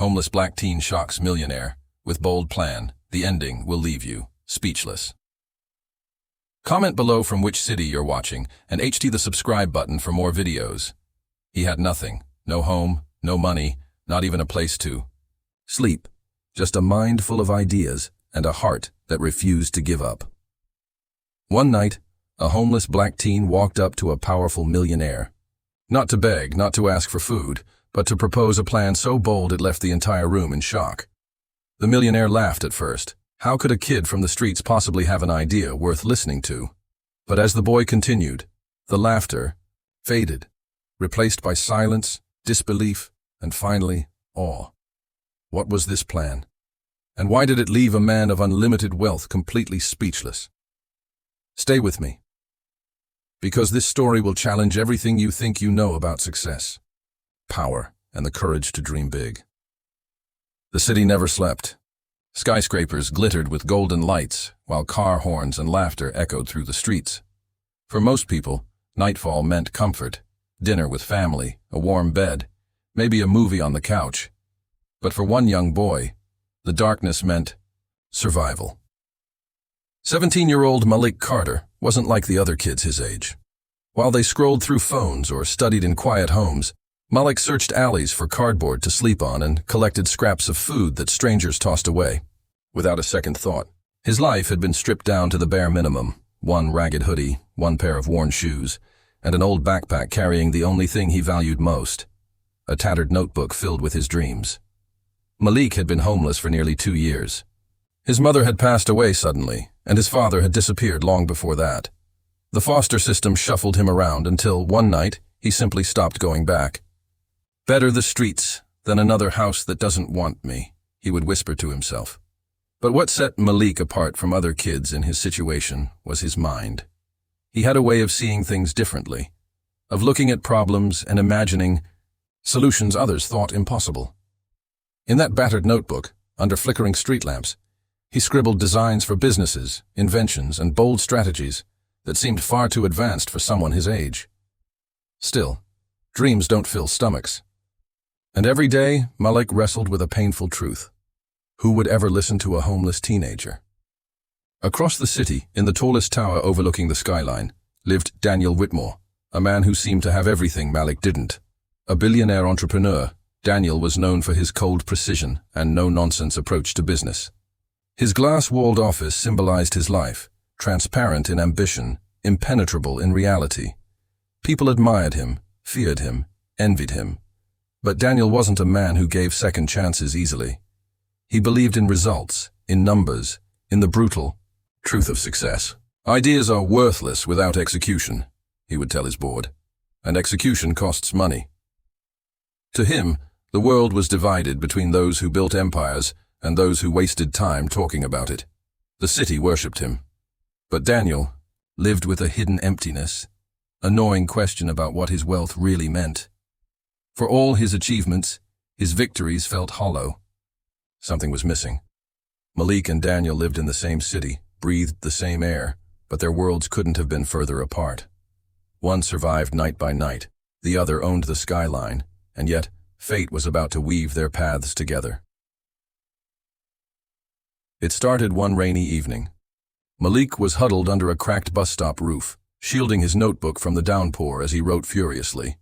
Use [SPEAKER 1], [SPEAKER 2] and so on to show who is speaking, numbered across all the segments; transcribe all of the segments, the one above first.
[SPEAKER 1] Homeless black teen shocks millionaire with bold plan. The ending will leave you speechless. Comment below from which city you're watching and HT the subscribe button for more videos. He had nothing. No home, no money, not even a place to sleep. Just a mind full of ideas and a heart that refused to give up. One night, a homeless black teen walked up to a powerful millionaire. Not to beg, not to ask for food, but to propose a plan so bold it left the entire room in shock. The millionaire laughed at first. How could a kid from the streets possibly have an idea worth listening to? But as the boy continued, the laughter faded, replaced by silence, disbelief, and finally, awe. What was this plan? And why did it leave a man of unlimited wealth completely speechless? Stay with me, because this story will challenge everything you think you know about success, power, and the courage to dream big. The city never slept. Skyscrapers glittered with golden lights, while car horns and laughter echoed through the streets. For most people, nightfall meant comfort, dinner with family, a warm bed, maybe a movie on the couch. But for one young boy, the darkness meant survival. 17-year-old Malik Carter wasn't like the other kids his age. While they scrolled through phones or studied in quiet homes, Malik searched alleys for cardboard to sleep on and collected scraps of food that strangers tossed away. Without a second thought, his life had been stripped down to the bare minimum: one ragged hoodie, one pair of worn shoes, and an old backpack carrying the only thing he valued most, a tattered notebook filled with his dreams. Malik had been homeless for nearly 2 years. His mother had passed away suddenly, and his father had disappeared long before that. The foster system shuffled him around until, one night, he simply stopped going back. "Better the streets than another house that doesn't want me," he would whisper to himself. But what set Malik apart from other kids in his situation was his mind. He had a way of seeing things differently, of looking at problems and imagining solutions others thought impossible. In that battered notebook, under flickering street lamps, he scribbled designs for businesses, inventions, and bold strategies that seemed far too advanced for someone his age. Still, dreams don't fill stomachs. And every day, Malik wrestled with a painful truth. Who would ever listen to a homeless teenager? Across the city, in the tallest tower overlooking the skyline, lived Daniel Whitmore, a man who seemed to have everything Malik didn't. A billionaire entrepreneur, Daniel was known for his cold precision and no-nonsense approach to business. His glass-walled office symbolized his life, transparent in ambition, impenetrable in reality. People admired him, feared him, envied him. But Daniel wasn't a man who gave second chances easily. He believed in results, in numbers, in the brutal truth of success. "Ideas are worthless without execution," he would tell his board, "and execution costs money." To him, the world was divided between those who built empires and those who wasted time talking about it. The city worshipped him. But Daniel lived with a hidden emptiness, a gnawing question about what his wealth really meant. For all his achievements, his victories felt hollow. Something was missing. Malik and Daniel lived in the same city, breathed the same air, but their worlds couldn't have been further apart. One survived night by night, the other owned the skyline, and yet fate was about to weave their paths together. It started one rainy evening. Malik was huddled under a cracked bus stop roof, shielding his notebook from the downpour as he wrote furiously.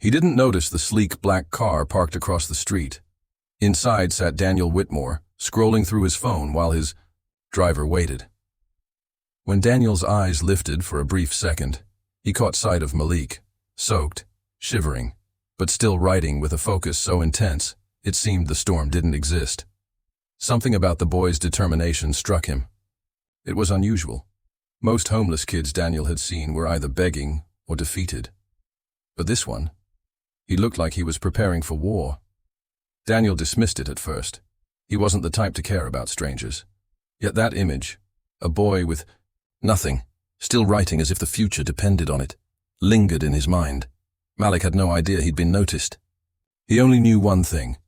[SPEAKER 1] He didn't notice the sleek black car parked across the street. Inside sat Daniel Whitmore, scrolling through his phone while his driver waited. When Daniel's eyes lifted for a brief second, he caught sight of Malik, soaked, shivering, but still writing with a focus so intense it seemed the storm didn't exist. Something about the boy's determination struck him. It was unusual. Most homeless kids Daniel had seen were either begging or defeated. But this one, he looked like he was preparing for war. Daniel dismissed it at first. He wasn't the type to care about strangers. Yet that image, a boy with nothing, still writing as if the future depended on it, lingered in his mind. Malik had no idea he'd been noticed. He only knew one thing.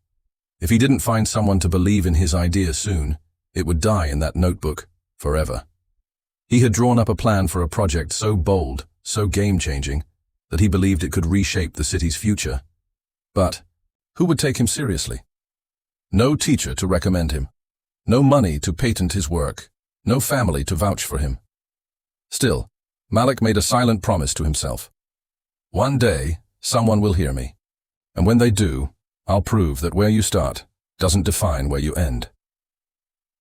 [SPEAKER 1] If he didn't find someone to believe in his idea soon, it would die in that notebook, forever. He had drawn up a plan for a project so bold, so game-changing, that he believed it could reshape the city's future. But who would take him seriously? No teacher to recommend him. No money to patent his work. No family to vouch for him. Still, Malik made a silent promise to himself. One day, someone will hear me. And when they do, I'll prove that where you start doesn't define where you end.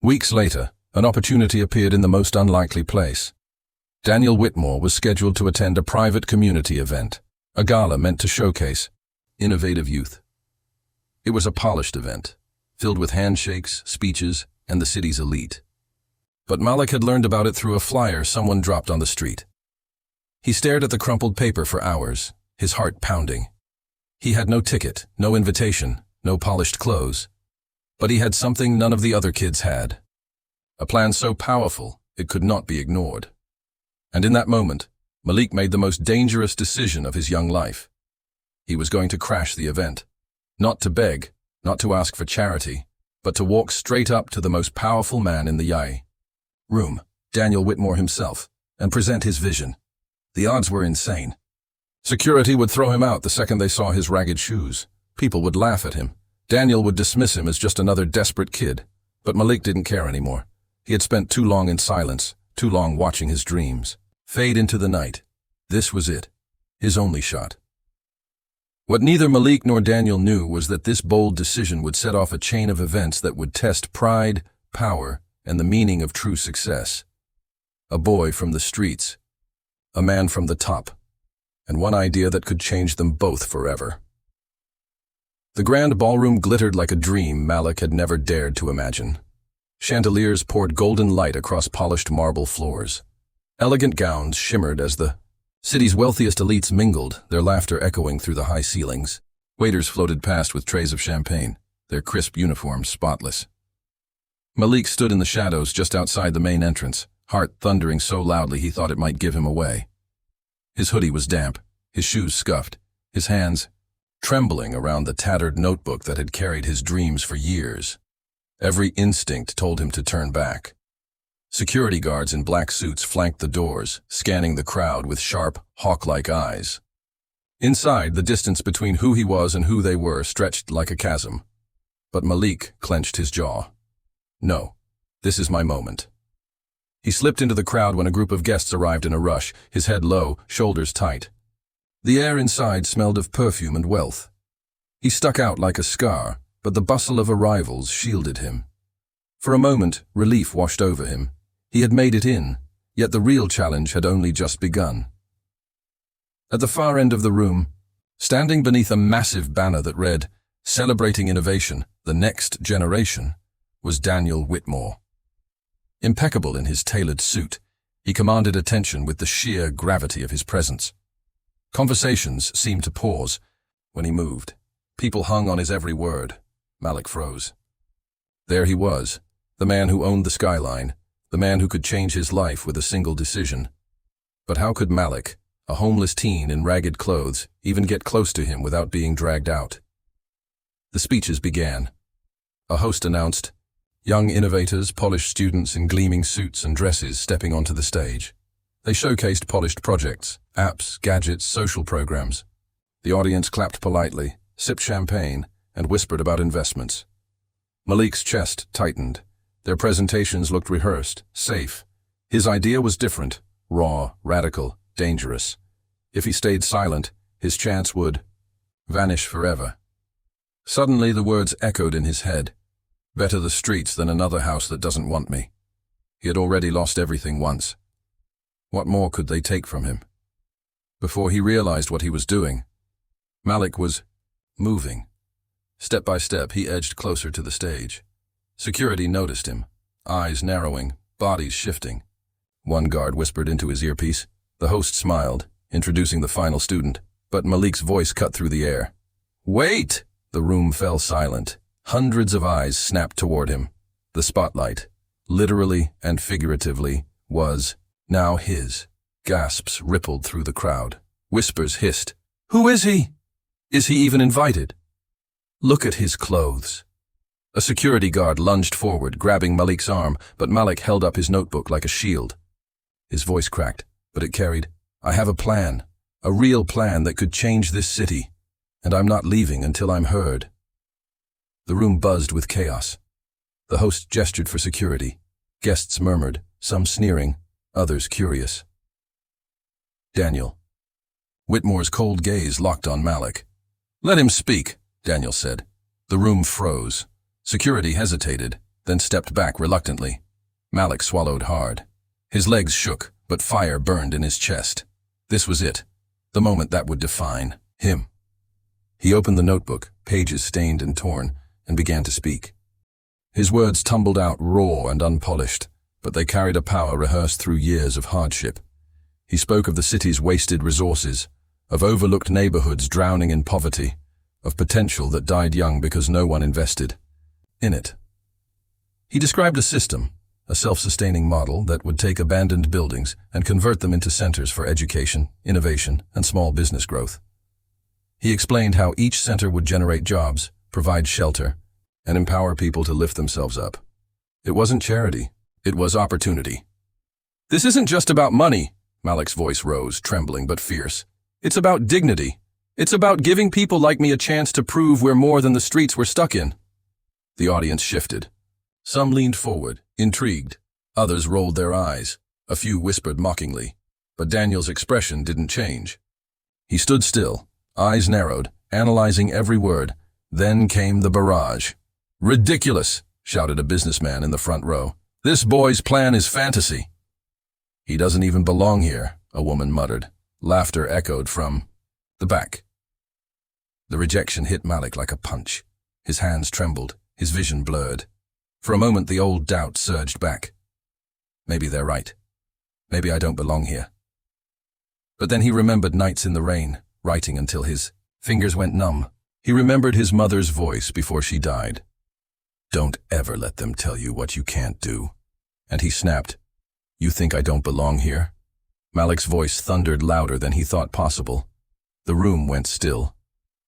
[SPEAKER 1] Weeks later, an opportunity appeared in the most unlikely place. Daniel Whitmore was scheduled to attend a private community event, a gala meant to showcase innovative youth. It was a polished event, filled with handshakes, speeches, and the city's elite. But Malik had learned about it through a flyer someone dropped on the street. He stared at the crumpled paper for hours, his heart pounding. He had no ticket, no invitation, no polished clothes. But he had something none of the other kids had. A plan so powerful, it could not be ignored. And in that moment, Malik made the most dangerous decision of his young life. He was going to crash the event. Not to beg, not to ask for charity, but to walk straight up to the most powerful man in the Yai room, Daniel Whitmore himself, and present his vision. The odds were insane. Security would throw him out the second they saw his ragged shoes. People would laugh at him. Daniel would dismiss him as just another desperate kid. But Malik didn't care anymore. He had spent too long in silence, too long watching his dreams fade into the night. This was it, his only shot. What neither Malik nor Daniel knew was that this bold decision would set off a chain of events that would test pride, power, and the meaning of true success. A boy from the streets, a man from the top, and one idea that could change them both forever. The grand ballroom glittered like a dream Malik had never dared to imagine. Chandeliers poured golden light across polished marble floors. Elegant gowns shimmered as the city's wealthiest elites mingled, their laughter echoing through the high ceilings. Waiters floated past with trays of champagne, their crisp uniforms spotless. Malik stood in the shadows just outside the main entrance, heart thundering so loudly he thought it might give him away. His hoodie was damp, his shoes scuffed, his hands trembling around the tattered notebook that had carried his dreams for years. Every instinct told him to turn back. Security guards in black suits flanked the doors, scanning the crowd with sharp, hawk-like eyes. Inside, the distance between who he was and who they were stretched like a chasm. But Malik clenched his jaw. No, this is my moment. He slipped into the crowd when a group of guests arrived in a rush, his head low, shoulders tight. The air inside smelled of perfume and wealth. He stuck out like a scar, but the bustle of arrivals shielded him. For a moment, relief washed over him. He had made it in, yet the real challenge had only just begun. At the far end of the room, standing beneath a massive banner that read, "Celebrating Innovation, the Next Generation," was Daniel Whitmore. Impeccable in his tailored suit, he commanded attention with the sheer gravity of his presence. Conversations seemed to pause when he moved. People hung on his every word. Malik froze. There he was, the man who owned the skyline, the man who could change his life with a single decision. But how could Malik, a homeless teen in ragged clothes, even get close to him without being dragged out? The speeches began. A host announced, young innovators, polished students in gleaming suits and dresses stepping onto the stage. They showcased polished projects, apps, gadgets, social programs. The audience clapped politely, sipped champagne, and whispered about investments. Malik's chest tightened. Their presentations looked rehearsed, safe. His idea was different, raw, radical, dangerous. If he stayed silent, his chance would vanish forever. Suddenly the words echoed in his head. Better the streets than another house that doesn't want me. He had already lost everything once. What more could they take from him? Before he realized what he was doing, Malik was moving. Step by step, he edged closer to the stage. Security noticed him, eyes narrowing, bodies shifting. One guard whispered into his earpiece. The host smiled, introducing the final student, but Malik's voice cut through the air. "Wait!" The room fell silent. Hundreds of eyes snapped toward him. The spotlight, literally and figuratively, was now his. Gasps rippled through the crowd. Whispers hissed. "Who is he? Is he even invited? Look at his clothes." A security guard lunged forward, grabbing Malik's arm, but Malik held up his notebook like a shield. His voice cracked, but it carried, "I have a plan, a real plan that could change this city, and I'm not leaving until I'm heard." The room buzzed with chaos. The host gestured for security. Guests murmured, some sneering, others curious. Daniel. Whitmore's cold gaze locked on Malik. "Let him speak," Daniel said. The room froze. Security hesitated, then stepped back reluctantly. Malik swallowed hard. His legs shook, but fire burned in his chest. This was it, the moment that would define him. He opened the notebook, pages stained and torn, and began to speak. His words tumbled out raw and unpolished, but they carried a power rehearsed through years of hardship. He spoke of the city's wasted resources, of overlooked neighborhoods drowning in poverty, of potential that died young because no one invested in it. He described a system, a self-sustaining model that would take abandoned buildings and convert them into centers for education, innovation, and small business growth. He explained how each center would generate jobs, provide shelter, and empower people to lift themselves up. It wasn't charity, it was opportunity. "This isn't just about money," Malik's voice rose, trembling but fierce. "It's about dignity. It's about giving people like me a chance to prove we're more than the streets we're stuck in." The audience shifted. Some leaned forward, intrigued. Others rolled their eyes. A few whispered mockingly. But Daniel's expression didn't change. He stood still, eyes narrowed, analyzing every word. Then came the barrage. "Ridiculous," shouted a businessman in the front row. "This boy's plan is fantasy." "He doesn't even belong here," a woman muttered. Laughter echoed from the back. The rejection hit Malik like a punch. His hands trembled, his vision blurred. For a moment the old doubt surged back. Maybe they're right. Maybe I don't belong here. But then he remembered nights in the rain, writing until his fingers went numb. He remembered his mother's voice before she died. "Don't ever let them tell you what you can't do." And he snapped, "You think I don't belong here?" Malik's voice thundered louder than he thought possible. The room went still.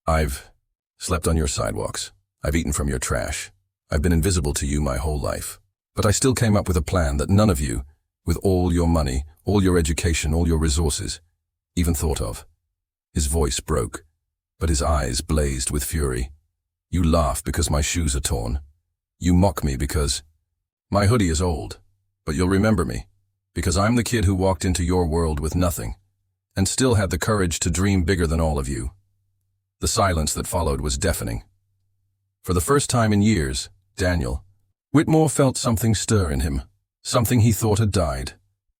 [SPEAKER 1] "I've slept on your sidewalks. I've eaten from your trash. I've been invisible to you my whole life. But I still came up with a plan that none of you, with all your money, all your education, all your resources, even thought of." His voice broke, but his eyes blazed with fury. "You laugh because my shoes are torn. You mock me because my hoodie is old. But you'll remember me, because I'm the kid who walked into your world with nothing, and still had the courage to dream bigger than all of you." The silence that followed was deafening. For the first time in years, Whitmore felt something stir in him, something he thought had died.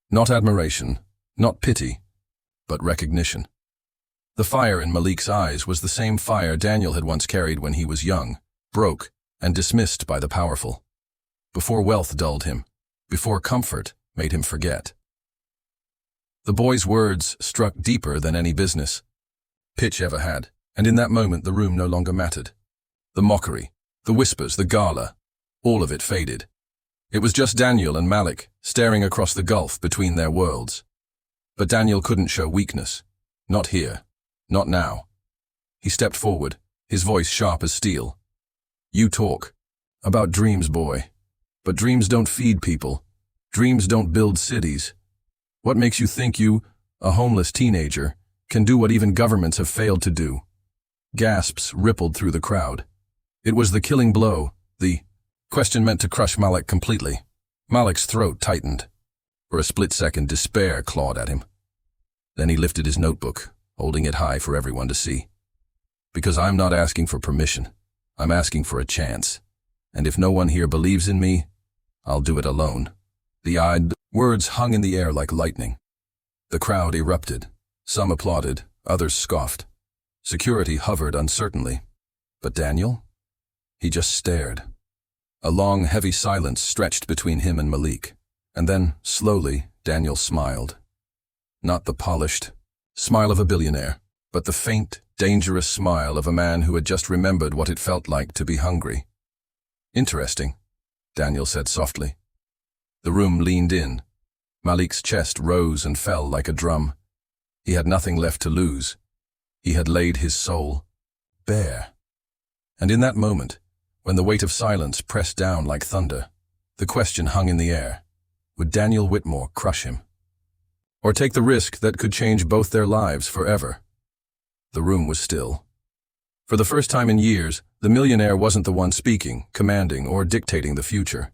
[SPEAKER 1] Not admiration, not pity, but recognition. The fire in Malik's eyes was the same fire Daniel had once carried when he was young, broke, and dismissed by the powerful. Before wealth dulled him, before comfort made him forget. The boy's words struck deeper than any business pitch ever had, and in that moment the room no longer mattered. The mockery, the whispers, the gala, all of it faded. It was just Daniel and Malik staring across the gulf between their worlds. But Daniel couldn't show weakness. Not here. Not now. He stepped forward, his voice sharp as steel. "You talk about dreams, boy. But dreams don't feed people. Dreams don't build cities. What makes you think you, a homeless teenager, can do what even governments have failed to do?" Gasps rippled through the crowd. It was the killing blow, the question meant to crush Malik completely. Malik's throat tightened. For a split second, despair clawed at him. Then he lifted his notebook, holding it high for everyone to see. "Because I'm not asking for permission. I'm asking for a chance. And if no one here believes in me, I'll do it alone." The odd words hung in the air like lightning. The crowd erupted. Some applauded, others scoffed. Security hovered uncertainly. But Daniel? He just stared. A long, heavy silence stretched between him and Malik. And then, slowly, Daniel smiled. Not the polished smile of a billionaire, but the faint, dangerous smile of a man who had just remembered what it felt like to be hungry. "Interesting," Daniel said softly. The room leaned in. Malik's chest rose and fell like a drum. He had nothing left to lose. He had laid his soul bare. And in that moment, when the weight of silence pressed down like thunder, the question hung in the air. Would Daniel Whitmore crush him? Or take the risk that could change both their lives forever? The room was still. For the first time in years, the millionaire wasn't the one speaking, commanding, or dictating the future.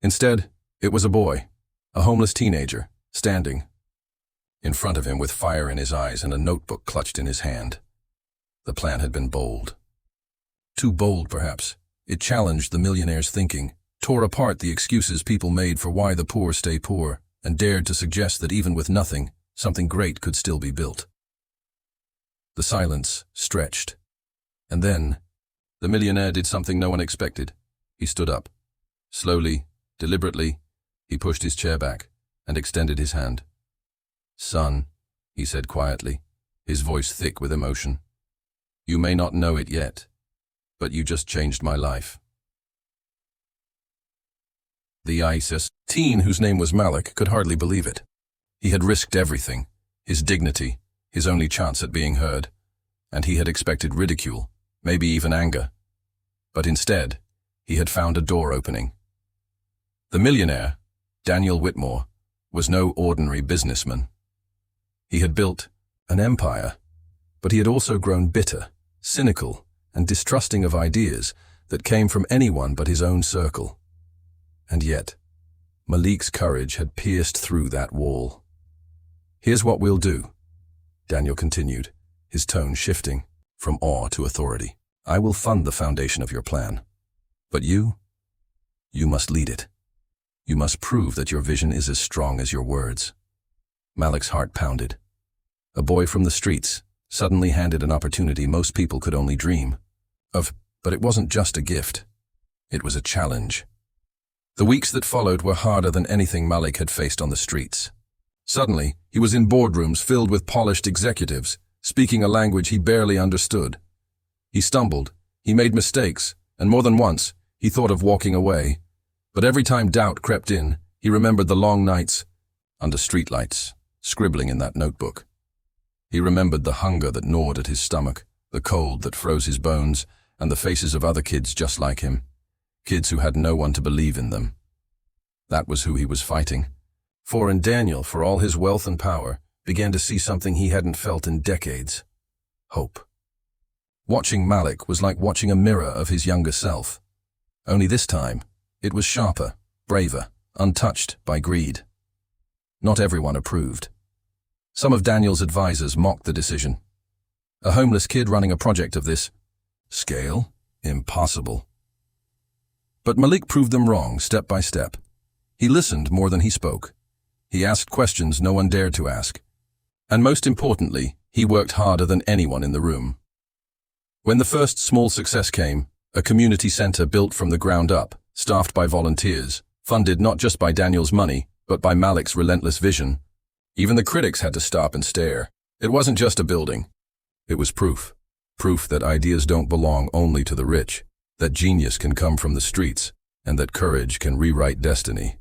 [SPEAKER 1] Instead, it was a boy, a homeless teenager, standing in front of him with fire in his eyes and a notebook clutched in his hand. The plan had been bold. Too bold, perhaps. It challenged the millionaire's thinking, tore apart the excuses people made for why the poor stay poor, and dared to suggest that even with nothing, something great could still be built. The silence stretched. And then, the millionaire did something no one expected. He stood up. Slowly, deliberately, he pushed his chair back and extended his hand. "Son," he said quietly, his voice thick with emotion. "You may not know it yet, but you just changed my life." The ISIS teen, whose name was Malik, could hardly believe it. He had risked everything, his dignity, his only chance at being heard, and he had expected ridicule, maybe even anger. But instead, he had found a door opening. The millionaire, Daniel Whitmore, was no ordinary businessman. He had built an empire, but he had also grown bitter, cynical, and distrusting of ideas that came from anyone but his own circle. And yet, Malik's courage had pierced through that wall. "Here's what we'll do," Daniel continued, his tone shifting from awe to authority. "I will fund the foundation of your plan. But you must lead it. You must prove that your vision is as strong as your words." Malik's heart pounded. A boy from the streets, suddenly handed an opportunity most people could only dream of, but it wasn't just a gift. It was a challenge. The weeks that followed were harder than anything Malik had faced on the streets. Suddenly, he was in boardrooms filled with polished executives, speaking a language he barely understood. He stumbled, he made mistakes, and more than once, he thought of walking away. But every time doubt crept in, he remembered the long nights under streetlights, scribbling in that notebook. He remembered the hunger that gnawed at his stomach, the cold that froze his bones, and the faces of other kids just like him. Kids who had no one to believe in them. That was who he was fighting. And Daniel, for all his wealth and power, began to see something he hadn't felt in decades. Hope. Watching Malik was like watching a mirror of his younger self. Only this time, it was sharper, braver, untouched by greed. Not everyone approved. Some of Daniel's advisors mocked the decision. A homeless kid running a project of this scale? Impossible. But Malik proved them wrong step by step. He listened more than he spoke. He asked questions no one dared to ask. And most importantly, he worked harder than anyone in the room. When the first small success came, a community center built from the ground up, staffed by volunteers, funded not just by Daniel's money, but by Malik's relentless vision, even the critics had to stop and stare. It wasn't just a building. It was proof. Proof that ideas don't belong only to the rich, that genius can come from the streets, and that courage can rewrite destiny.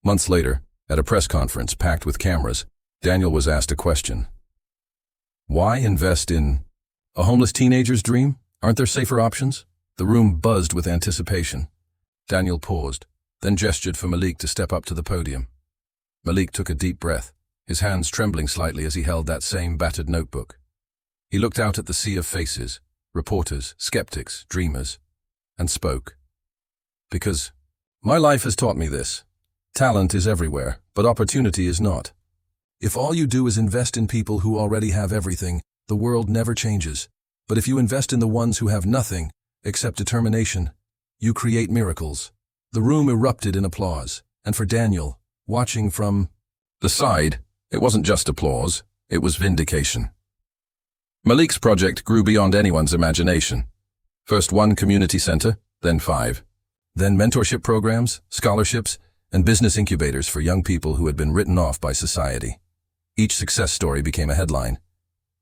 [SPEAKER 1] Months later, at a press conference packed with cameras, Daniel was asked a question. Why invest in a homeless teenager's dream? Aren't there safer options? The room buzzed with anticipation. Daniel paused, then gestured for Malik to step up to the podium. Malik took a deep breath, his hands trembling slightly as he held that same battered notebook. He looked out at the sea of faces, reporters, skeptics, dreamers, and spoke. "Because my life has taught me this. Talent is everywhere, but opportunity is not. If all you do is invest in people who already have everything, the world never changes. But if you invest in the ones who have nothing, except determination, you create miracles." The room erupted in applause, and for Daniel, watching from the side, it wasn't just applause, it was vindication. Malik's project grew beyond anyone's imagination. First one community center, then 5. Then mentorship programs, scholarships, and business incubators for young people who had been written off by society. Each success story became a headline.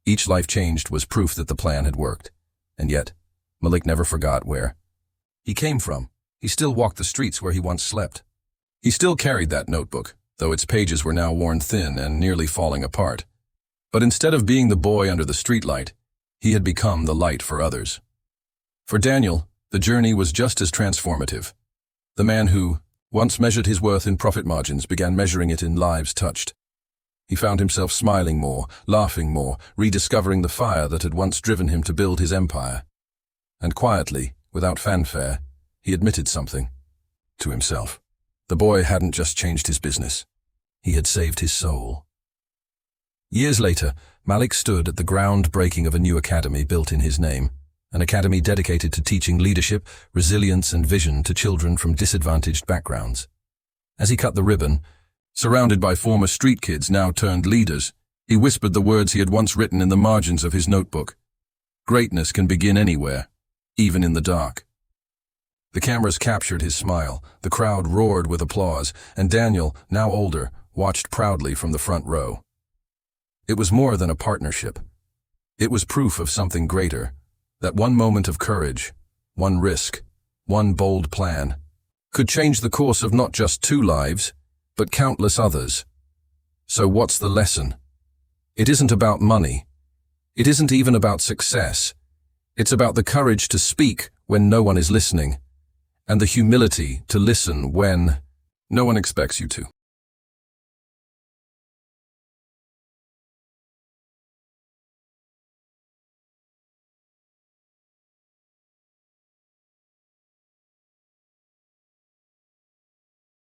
[SPEAKER 1] Each life changed was proof that the plan had worked. And yet, Malik never forgot where he came from. He still walked the streets where he once slept. He still carried that notebook, though its pages were now worn thin and nearly falling apart. But instead of being the boy under the streetlight, he had become the light for others. For Daniel, the journey was just as transformative. The man who once measured his worth in profit margins began measuring it in lives touched. He found himself smiling more, laughing more, rediscovering the fire that had once driven him to build his empire. And quietly, without fanfare, he admitted something to himself. The boy hadn't just changed his business. He had saved his soul. Years later, Malik stood at the groundbreaking of a new academy built in his name, an academy dedicated to teaching leadership, resilience, and vision to children from disadvantaged backgrounds. As he cut the ribbon, surrounded by former street kids now turned leaders, he whispered the words he had once written in the margins of his notebook. Greatness can begin anywhere, even in the dark. The cameras captured his smile, the crowd roared with applause, and Daniel, now older, watched proudly from the front row. It was more than a partnership. It was proof of something greater, that one moment of courage, one risk, one bold plan, could change the course of not just 2 lives, but countless others. So what's the lesson? It isn't about money. It isn't even about success. It's about the courage to speak when no one is listening, and the humility to listen when no one expects you to.